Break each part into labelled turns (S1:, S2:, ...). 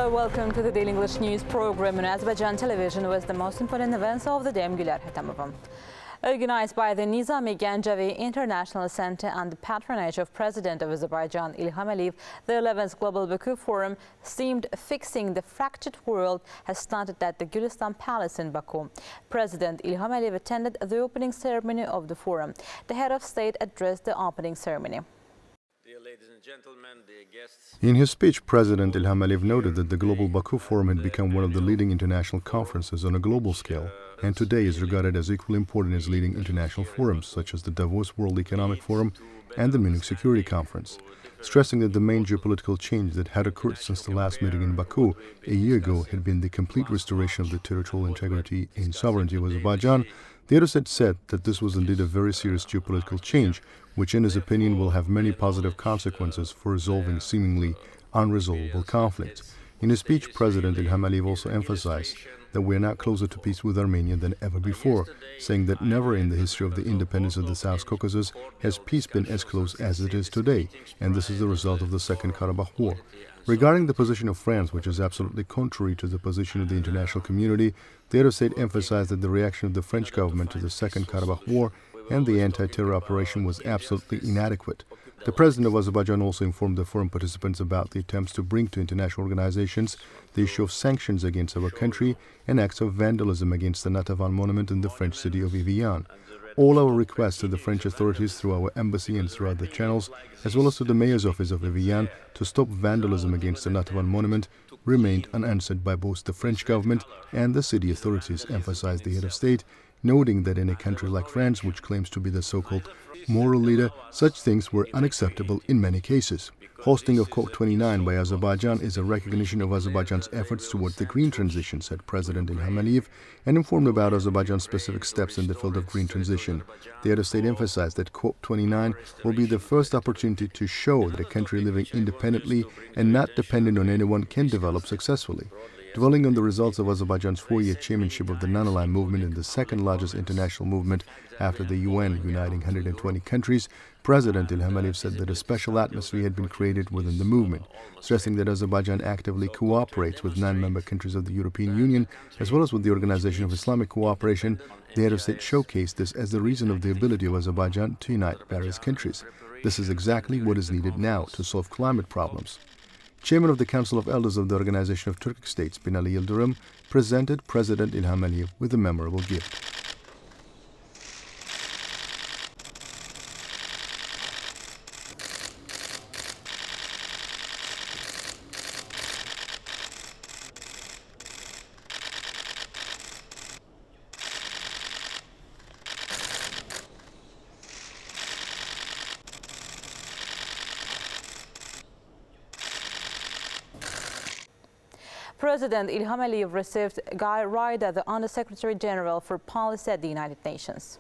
S1: Hello, welcome to the Daily English News program on Azərbaycan Televiziya with the most important events of the day. Gülər Hətamova. Organized by the Nizami Gəncəvi International Center and the patronage of President of Azərbaycan İlham Əliyev, the 11th Global Baku Forum, themed Fixing the Fractured World, has started at the Gülistan Palace in Baku. President İlham Əliyev attended the opening ceremony of the forum. The head of state addressed the opening ceremony.
S2: Ladies and gentlemen, dear guests.
S3: In his speech, President Ilham Aliyev noted that the Global Baku Forum had become one of the leading international conferences on a global scale, and today is regarded as equally important as leading international forums, such as the Davos World Economic Forum and the Munich Security Conference, stressing that the main geopolitical change that had occurred since the last meeting in Baku a year ago had been the complete restoration of the territorial integrity and sovereignty of Azerbaijan. The other side said that this was indeed a very serious geopolitical change, which in his opinion will have many positive consequences for resolving seemingly unresolvable conflicts. In his speech, President Ilham Aliyev also emphasized that we are now closer to peace with Armenia than ever before, saying that never in the history of the independence of the South Caucasus has peace been as close as it is today, and this is the result of the Second Karabakh War. Regarding the position of France, which is absolutely contrary to the position of the international community, the other state emphasized that the reaction of the French government to the Second Karabakh War and the anti-terror operation was absolutely inadequate. The president of Azerbaijan also informed the forum participants about the attempts to bring to international organizations the issue of sanctions against our country and acts of vandalism against the Natavan monument in the French city of Evian. All our requests to the French authorities through our embassy and through other channels, as well as to the mayor's office of Evian, to stop vandalism against the Natavan monument remained unanswered by both the French government and the city authorities, emphasized the head of state, noting that in a country like France, which claims to be the so-called moral leader, such things were unacceptable in many cases. Hosting of COP29 by Azerbaijan is a recognition of Azerbaijan's efforts towards the green transition, said President Ilham Aliyev, and informed about Azerbaijan's specific steps in the field of green transition. The head of state emphasized that COP29 will be the first opportunity to show that a country living independently and not dependent on anyone can develop successfully. Dwelling on the results of Azerbaijan's 4-year chairmanship of the non-aligned movement in the second largest international movement after the UN, uniting 120 countries, President Ilham Aliyev said that a special atmosphere had been created within the movement, stressing that Azerbaijan actively cooperates with 9 member countries of the European Union, as well as with the Organization of Islamic Cooperation. The head of state showcased this as the reason of the ability of Azerbaijan to unite various countries. This is exactly what is needed now to solve climate problems. Chairman of the Council of Elders of the Organization of Turkic States, Binali Yildirim, presented President Ilham Aliyev with a memorable gift.
S1: President Ilham Aliyev received Guy Ryder, the Under-Secretary General for Policy at the United Nations.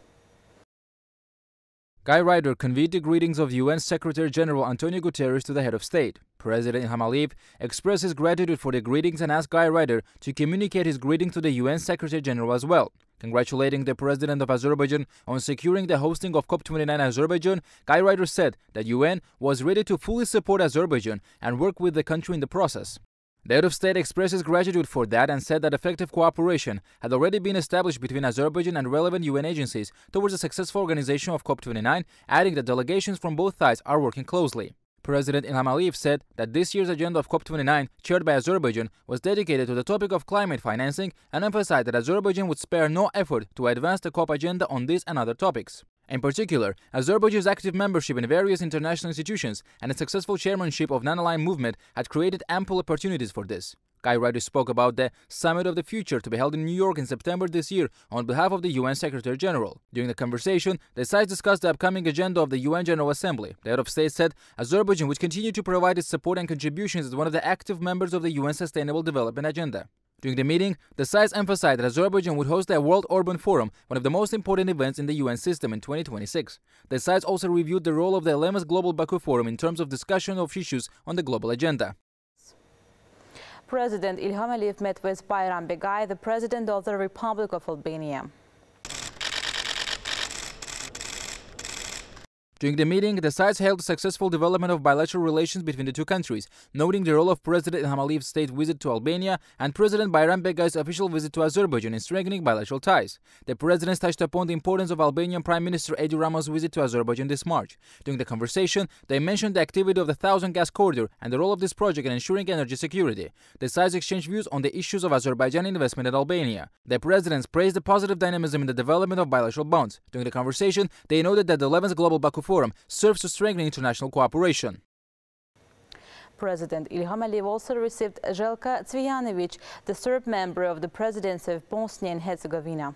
S4: Guy Ryder conveyed the greetings of UN Secretary General Antonio Guterres to the head of state. President Ilham Aliyev expressed his gratitude for the greetings and asked Guy Ryder to communicate his greetings to the UN Secretary General as well. Congratulating the President of Azerbaijan on securing the hosting of COP29 in Azerbaijan, Guy Ryder said that UN was ready to fully support Azerbaijan and work with the country in the process. The head of state expressed his gratitude for that and said that effective cooperation had already been established between Azerbaijan and relevant UN agencies towards the successful organization of COP29, adding that delegations from both sides are working closely. President Ilham Aliyev said that this year's agenda of COP29, chaired by Azerbaijan, was dedicated to the topic of climate financing and emphasized that Azerbaijan would spare no effort to advance the COP agenda on these and other topics. In particular, Azerbaijan's active membership in various international institutions and its successful chairmanship of non-aligned movement had created ample opportunities for this. Guy Ryder spoke about the Summit of the Future to be held in New York in September this year on behalf of the UN Secretary General. During the conversation, the sides discussed the upcoming agenda of the UN General Assembly. The head of state said Azerbaijan would continue to provide its support and contributions as one of the active members of the UN Sustainable Development Agenda. During the meeting, the sides emphasized that Azerbaijan would host the World Urban Forum, one of the most important events in the UN system in 2026. The sides also reviewed the role of the 11th Global Baku Forum in terms of discussion of issues on the global agenda.
S1: President Ilham Aliyev met with Bayram Begay, the President of the Republic of Albania.
S4: During the meeting, the sides hailed the successful development of bilateral relations between the two countries, noting the role of President Ilham Aliyev's state visit to Albania and President Bayram Begai's official visit to Azerbaijan in strengthening bilateral ties. The presidents touched upon the importance of Albanian Prime Minister Edi Rama's visit to Azerbaijan this March. During the conversation, they mentioned the activity of the Thousand Gas Corridor and the role of this project in ensuring energy security. The sides exchanged views on the issues of Azerbaijan investment in Albania. The presidents praised the positive dynamism in the development of bilateral bonds. During the conversation, they noted that the 11th Global Baku Forum serves to strengthen international cooperation.
S1: President Ilham Aliyev also received Željka Cvijanović, the Serb member of the presidency of Bosnia and Herzegovina.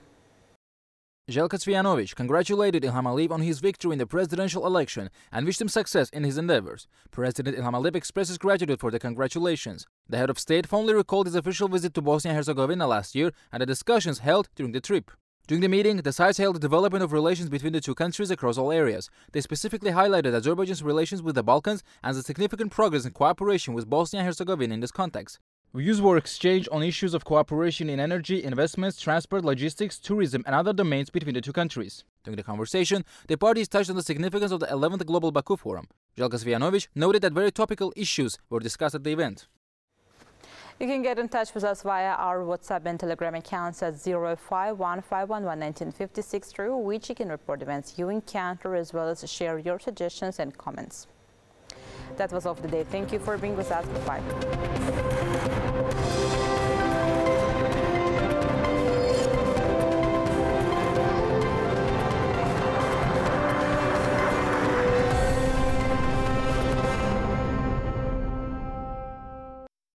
S4: Željka Cvijanović congratulated Ilham Aliyev on his victory in the presidential election and wished him success in his endeavors. President Ilham Aliyev expressed his gratitude for the congratulations. The head of state fondly recalled his official visit to Bosnia and Herzegovina last year and the discussions held during the trip. During the meeting, the sides hailed the development of relations between the two countries across all areas. They specifically highlighted Azerbaijan's relations with the Balkans and the significant progress in cooperation with Bosnia and Herzegovina in this context. Views were exchanged on issues of cooperation in energy, investments, transport, logistics, tourism, and other domains between the two countries. During the conversation, the parties touched on the significance of the 11th Global Baku Forum. Željka Cvijanović noted that very topical issues were discussed at the event.
S1: You can get in touch with us via our WhatsApp and Telegram accounts at 0515111956, through which you can report events you encounter as well as share your suggestions and comments. That was all for the day. Thank you for being with us. Goodbye.